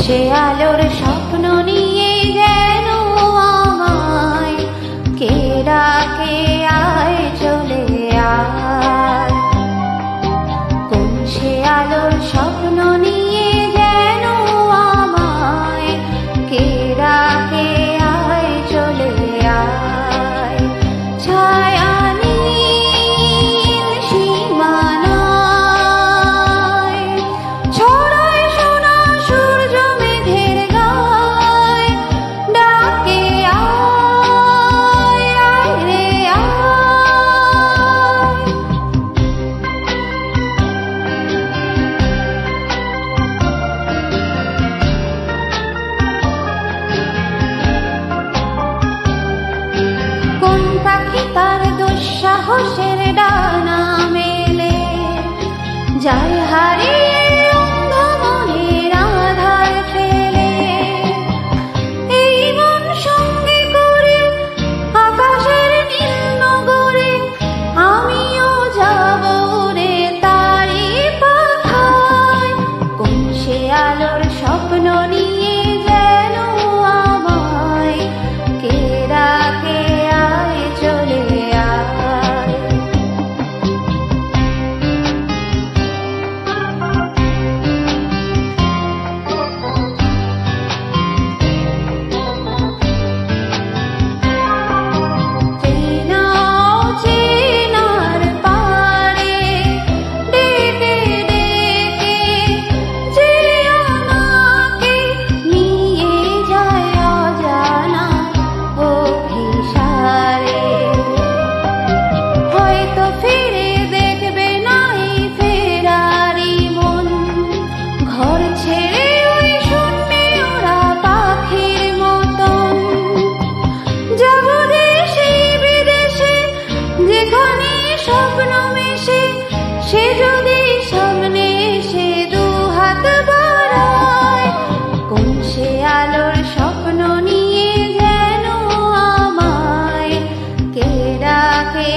সে আলোর স্বপ্ন নিয়ে যেন আমায় কে ডাকে আয় চলে আয়। কোন সে আলোর স্বপ্ন নিয়ে যেন আমায় কে ডাকে আয় চলে আয়। ছায়া নীল সীমানায় ছড়ায় সোনা সূর্য মেঘের গায়, ডাকে আয় আয় রে আয়। কোন পাখি তার দুঃসাহসের ডানা মেলে যায় হারিয়ে অন্ধ মনের আধার ফেলে। এই মন সঙ্গে করে আকাশের নীল নগরে আমিও যাব রে তারি পাখায়। কোন সে আলোর স্বপ্ন নিয়ে যেন আমায় কে ডাকে আয় চলে আয়। চেনার পারে ডেকে ডেকে যে আমাকে নিয়ে যায় অজানা অভিসারে। হয়তো ফিরে দেখবে না এই ফেরারি মন, ঘর ছেড়ে ওই শূন্যে ওরা পাখির মতন। যাব দেশে বিদেশে যেখানে স্বপ্ন মেশে, সে যদি সামনে এসে দু হাত বাড়ায়। কোন সে আলোর স্বপ্ন নিয়ে যেন আমায় কে ডাকে